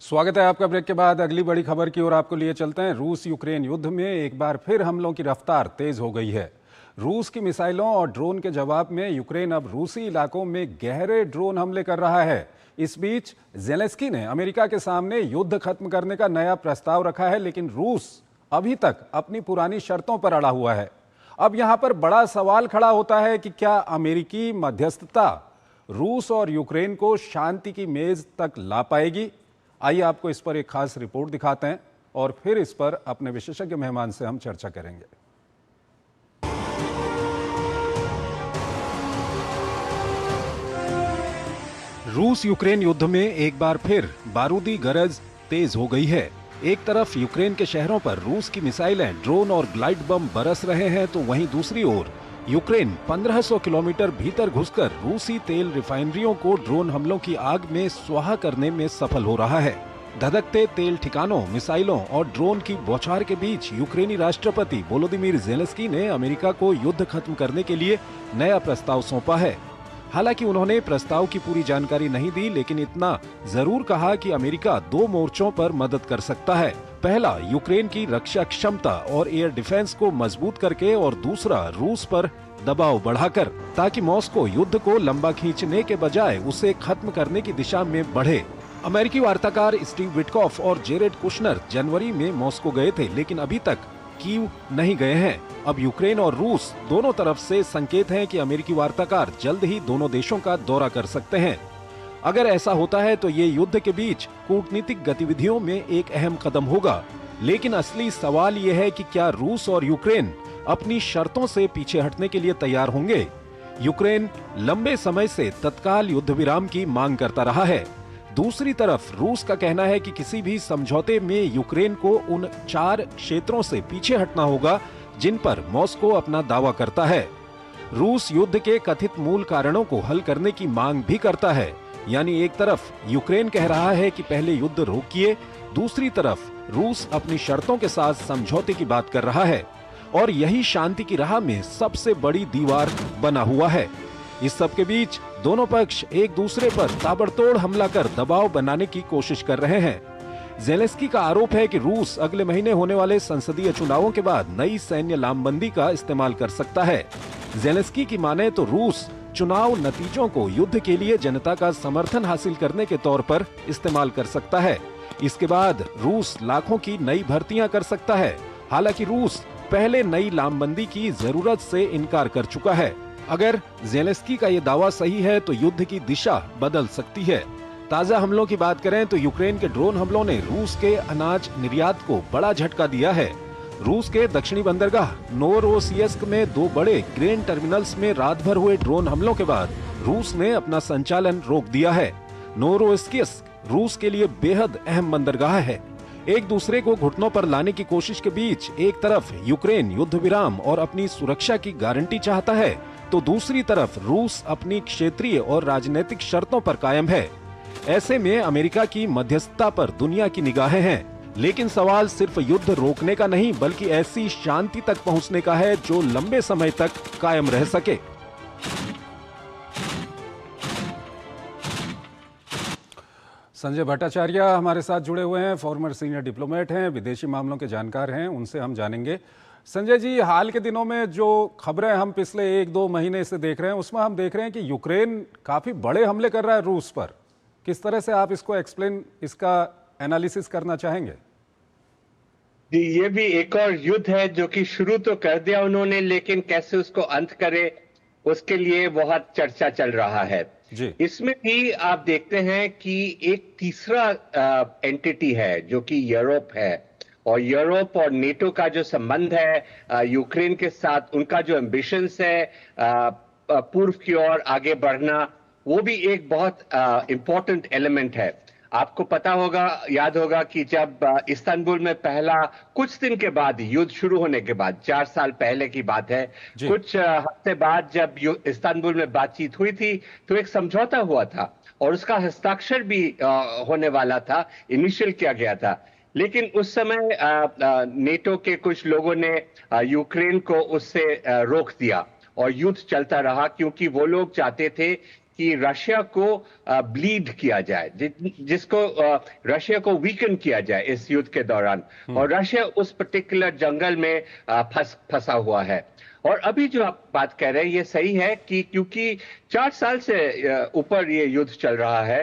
स्वागत है आपका। ब्रेक के बाद अगली बड़ी खबर की ओर आपको लिए चलते हैं। रूस यूक्रेन युद्ध में एक बार फिर हमलों की रफ्तार तेज हो गई है। रूस की मिसाइलों और ड्रोन के जवाब में यूक्रेन अब रूसी इलाकों में गहरे ड्रोन हमले कर रहा है। इस बीच ज़ेलेंस्की ने अमेरिका के सामने युद्ध खत्म करने का नया प्रस्ताव रखा है, लेकिन रूस अभी तक अपनी पुरानी शर्तों पर अड़ा हुआ है। अब यहां पर बड़ा सवाल खड़ा होता है कि क्या अमेरिकी मध्यस्थता रूस और यूक्रेन को शांति की मेज तक ला पाएगी। आइए आपको इस पर एक खास रिपोर्ट दिखाते हैं और फिर इस पर अपने विशेषज्ञ मेहमान से हम चर्चा करेंगे। रूस यूक्रेन युद्ध में एक बार फिर बारूदी गरज तेज हो गई है। एक तरफ यूक्रेन के शहरों पर रूस की मिसाइलें, ड्रोन और ग्लाइड बम बरस रहे हैं, तो वहीं दूसरी ओर यूक्रेन 1500 किलोमीटर भीतर घुसकर रूसी तेल रिफाइनरियों को ड्रोन हमलों की आग में स्वाहा करने में सफल हो रहा है। धधकते तेल ठिकानों, मिसाइलों और ड्रोन की बौछार के बीच यूक्रेनी राष्ट्रपति वोलोदिमीर ज़ेलेंस्की ने अमेरिका को युद्ध खत्म करने के लिए नया प्रस्ताव सौंपा है। हालांकि उन्होंने प्रस्ताव की पूरी जानकारी नहीं दी, लेकिन इतना जरूर कहा कि अमेरिका दो मोर्चों पर मदद कर सकता है। पहला, यूक्रेन की रक्षा क्षमता और एयर डिफेंस को मजबूत करके, और दूसरा, रूस पर दबाव बढ़ाकर, ताकि मॉस्को युद्ध को लंबा खींचने के बजाय उसे खत्म करने की दिशा में बढ़े। अमेरिकी वार्ताकार स्टीव विटकॉफ और जेरेड कुशनर जनवरी में मॉस्को गए थे, लेकिन अभी तक कीव नहीं गए हैं। अब यूक्रेन और रूस दोनों तरफ से संकेत हैं कि अमेरिकी वार्ताकार जल्द ही दोनों देशों का दौरा कर सकते हैं। अगर ऐसा होता है तो ये युद्ध के बीच कूटनीतिक गतिविधियों में एक अहम कदम होगा। लेकिन असली सवाल ये है कि क्या रूस और यूक्रेन अपनी शर्तों से पीछे हटने के लिए तैयार होंगे। यूक्रेन लंबे समय से तत्काल युद्ध विराम की मांग करता रहा है। दूसरी तरफ रूस का कहना है कि किसी भी समझौते में यूक्रेन को उन 4 क्षेत्रों से पीछे हटना होगा जिन पर मॉस्को अपना दावा करता है। रूस युद्ध के कथित मूल कारणों को हल करने की मांग भी करता है। यानी एक तरफ यूक्रेन कह रहा है कि पहले युद्ध रोकिए, दूसरी तरफ रूस अपनी शर्तों के साथ समझौते की बात कर रहा है, और यही शांति की राह में सबसे बड़ी दीवार बना हुआ है। इस सब के बीच दोनों पक्ष एक दूसरे पर ताबड़तोड़ हमला कर दबाव बनाने की कोशिश कर रहे हैं। ज़ेलेंस्की का आरोप है कि रूस अगले महीने होने वाले संसदीय चुनावों के बाद नई सैन्य लामबंदी का इस्तेमाल कर सकता है। ज़ेलेंस्की की माने तो रूस चुनाव नतीजों को युद्ध के लिए जनता का समर्थन हासिल करने के तौर पर इस्तेमाल कर सकता है। इसके बाद रूस लाखों की नई भर्तियां कर सकता है। हालांकि रूस पहले नई लामबंदी की जरूरत से इनकार कर चुका है। अगर ज़ेलेंस्की का ये दावा सही है तो युद्ध की दिशा बदल सकती है। ताजा हमलों की बात करें तो यूक्रेन के ड्रोन हमलों ने रूस के अनाज निर्यात को बड़ा झटका दिया है। रूस के दक्षिणी बंदरगाह नोवरोसिस्क में 2 बड़े ग्रेन टर्मिनल्स में रात भर हुए ड्रोन हमलों के बाद रूस ने अपना संचालन रोक दिया है। नोवरोसिस्क रूस के लिए बेहद अहम बंदरगाह है। एक दूसरे को घुटनों पर लाने की कोशिश के बीच एक तरफ यूक्रेन युद्ध विराम और अपनी सुरक्षा की गारंटी चाहता है, तो दूसरी तरफ रूस अपनी क्षेत्रीय और राजनीतिक शर्तों पर कायम है। ऐसे में अमेरिका की मध्यस्थता पर दुनिया की निगाहें हैं। लेकिन सवाल सिर्फ युद्ध रोकने का नहीं, बल्कि ऐसी शांति तक पहुंचने का है जो लंबे समय तक कायम रह सके। संजय भट्टाचार्य हमारे साथ जुड़े हुए हैं, फॉर्मर सीनियर डिप्लोमेट हैं, विदेशी मामलों के जानकार हैं, उनसे हम जानेंगे। संजय जी, हाल के दिनों में जो खबरें हम पिछले 1-2 महीने से देख रहे हैं, उसमें हम देख रहे हैं कि यूक्रेन काफी बड़े हमले कर रहा है रूस पर। किस तरह से आप इसको इसका एनालिसिस करना चाहेंगे? जी, ये भी एक और युद्ध है जो कि शुरू तो कर दिया उन्होंने, लेकिन कैसे उसको अंत करे उसके लिए बहुत चर्चा चल रहा है जी। इसमें भी आप देखते हैं कि एक तीसरा एंटिटी है जो कि यूरोप है, और यूरोप और नेटो का जो संबंध है यूक्रेन के साथ, उनका जो एम्बिशंस है पूर्व की ओर आगे बढ़ना, वो भी एक बहुत इंपॉर्टेंट एलिमेंट है। आपको पता होगा, याद होगा कि जब इस्तांबुल में पहला कुछ दिन के बाद, युद्ध शुरू होने के बाद, 4 साल पहले की बात है, कुछ हफ्ते बाद जब इस्तांबुल में बातचीत हुई थी तो एक समझौता हुआ था और उसका हस्ताक्षर भी होने वाला था, इनिशियल किया गया था। लेकिन उस समय नेटो के कुछ लोगों ने यूक्रेन को उससे रोक दिया और युद्ध चलता रहा, क्योंकि वो लोग चाहते थे कि रशिया को ब्लीड किया जाए, जिसको रशिया को वीकन किया जाए इस युद्ध के दौरान, और रशिया उस पर्टिकुलर जंगल में फंसा हुआ है। और अभी जो आप बात कह रहे हैं ये सही है कि क्योंकि 4 साल से ऊपर ये युद्ध चल रहा है।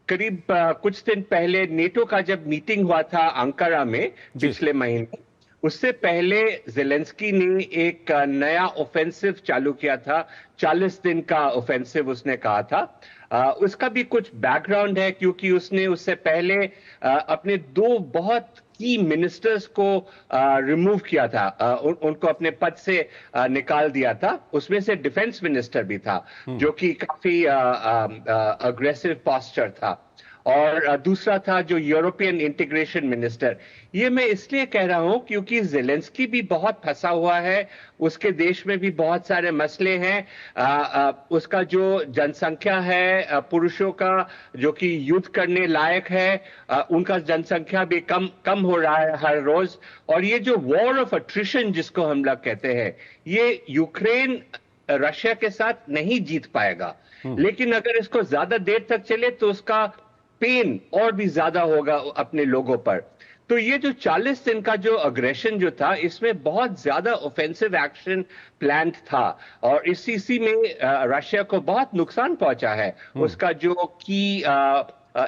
करीब कुछ दिन पहले नेटो का जब मीटिंग हुआ था अंकारा में पिछले महीने, उससे पहले ज़ेलेंस्की ने एक नया ऑफेंसिव चालू किया था। 40 दिन का ऑफेंसिव उसने कहा था। उसका भी कुछ बैकग्राउंड है, क्योंकि उसने उससे पहले अपने 2 बहुत की मिनिस्टर्स को रिमूव किया था, उनको अपने पद से निकाल दिया था। उसमें से डिफेंस मिनिस्टर भी था, जो कि काफी अग्रेसिव पोस्चर था, और दूसरा था जो यूरोपियन इंटीग्रेशन मिनिस्टर। ये मैं इसलिए कह रहा हूं क्योंकि ज़ेलेंस्की भी बहुत फंसा हुआ है, उसके देश में भी बहुत सारे मसले हैं। उसका जो जनसंख्या है पुरुषों का जो कि युद्ध करने लायक है, उनका जनसंख्या भी कम हो रहा है हर रोज। और ये जो वॉर ऑफ अट्रिशन जिसको हम लोग कहते हैं, ये यूक्रेन रशिया के साथ नहीं जीत पाएगा, लेकिन अगर इसको ज्यादा देर तक चले तो उसका पेन और भी ज्यादा होगा अपने लोगों पर। तो ये जो 40 दिन का जो अग्रेशन जो था, इसमें बहुत ज्यादा ऑफेंसिव एक्शन प्लान था, और इसी में रशिया को बहुत नुकसान पहुंचा है। उसका जो की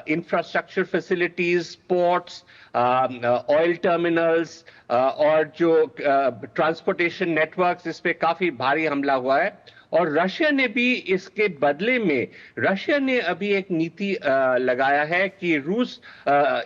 infrastructure facilities, ports, oil terminals और जो ट्रांसपोर्टेशन नेटवर्क्स, इस पे काफी भारी हमला हुआ है। और रशिया ने भी इसके बदले में, रशिया ने अभी एक नीति लगाया है कि रूस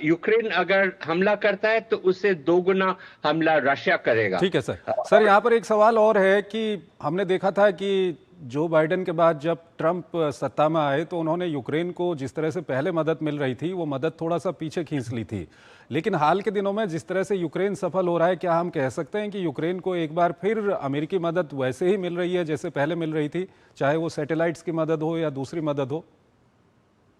यूक्रेन अगर हमला करता है तो उससे 2 गुना हमला रशिया करेगा। ठीक है सर। यहाँ पर एक सवाल और है कि हमने देखा था कि जो बाइडेन के बाद जब ट्रंप सत्ता में आए तो उन्होंने यूक्रेन को जिस तरह से पहले मदद मिल रही थी, वो मदद थोड़ा सा पीछे खींच ली थी। लेकिन हाल के दिनों में जिस तरह से यूक्रेन सफल हो रहा है, क्या हम कह सकते हैं कि यूक्रेन को एक बार फिर अमेरिकी मदद वैसे ही मिल रही है जैसे पहले मिल रही थी, चाहे वो सैटेलाइट्स की मदद हो या दूसरी मदद हो?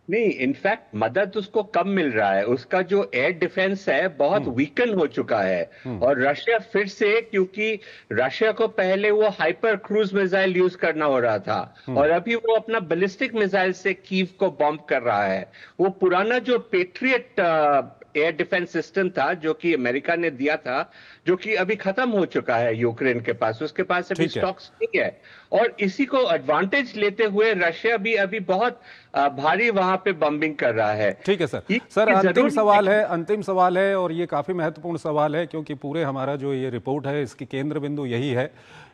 नहीं, इनफैक्ट मदद उसको कम मिल रहा है। उसका जो एयर डिफेंस है बहुत वीकन हो चुका है, और रशिया फिर से, क्योंकि रशिया को पहले वो हाइपर क्रूज मिसाइल यूज करना हो रहा था, और अभी वो अपना बैलिस्टिक मिसाइल से कीव को बॉम्ब कर रहा है। वो पुराना जो पेट्रियट एयर डिफेंस सिस्टम था जो कि अमेरिका ने दिया था, जो कि अभी खत्म हो चुका है यूक्रेन के पास, उसके पास अभी स्टॉक्स नहीं है। और इसी को एडवांटेज लेते हुए रशिया भी अभी बहुत भारी वहां पे बम्बिंग कर रहा है। ठीक है सर। अंतिम सवाल है और ये काफी महत्वपूर्ण सवाल है, क्योंकि पूरे हमारा जो ये रिपोर्ट है इसकी केंद्र बिंदु यही है।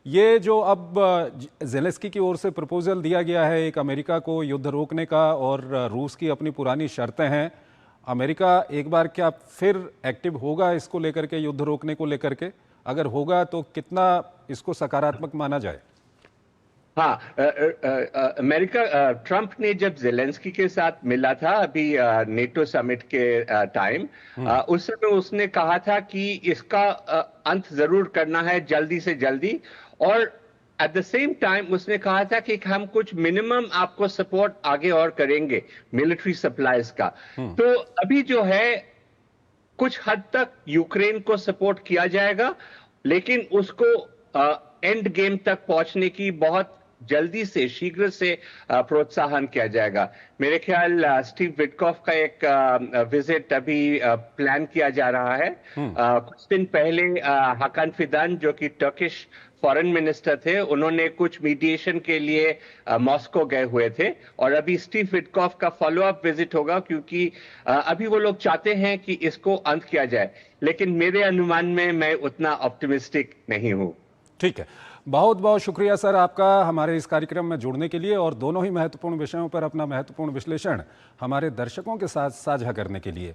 ये जो अब ज़ेलेंस्की की ओर से प्रपोजल दिया गया है एक अमेरिका को युद्ध रोकने का, और रूस की अपनी पुरानी शर्तें हैं, अमेरिका एक बार क्या फिर एक्टिव होगा इसको लेकर के, युद्ध रोकने को लेकर के? अगर होगा तो कितना इसको सकारात्मक माना जाए? हाँ, अमेरिका, ट्रंप ने जब ज़ेलेंस्की के साथ मिला था अभी नेटो समिट के टाइम, उस समय उसने कहा था कि इसका अंत जरूर करना है जल्दी से जल्दी, और एट द सेम टाइम उसने कहा था कि हम कुछ मिनिमम आपको सपोर्ट आगे और करेंगे मिलिट्री सप्लाईज का। तो अभी जो है कुछ हद तक यूक्रेन को सपोर्ट किया जाएगा, लेकिन उसको एंड गेम तक पहुंचने की बहुत जल्दी से, शीघ्र से प्रोत्साहन किया जाएगा। मेरे ख्याल स्टीव विटकॉफ का एक विजिट अभी प्लान किया जा रहा है। कुछ दिन पहले हाकान फिदान जो कि टर्किश फॉरेन मिनिस्टर थे, उन्होंने कुछ मीडिएशन के लिए मॉस्को गए हुए थे, और अभी स्टीव विटकॉफ का फॉलोअप विजिट होगा, क्योंकि अभी वो लोग चाहते हैं कि इसको अंत किया जाए, लेकिन मेरे अनुमान में मैं उतना ऑप्टिमिस्टिक नहीं हूं। ठीक है, बहुत बहुत शुक्रिया सर आपका हमारे इस कार्यक्रम में जुड़ने के लिए, और दोनों ही महत्वपूर्ण विषयों पर अपना महत्वपूर्ण विश्लेषण हमारे दर्शकों के साथ साझा करने के लिए।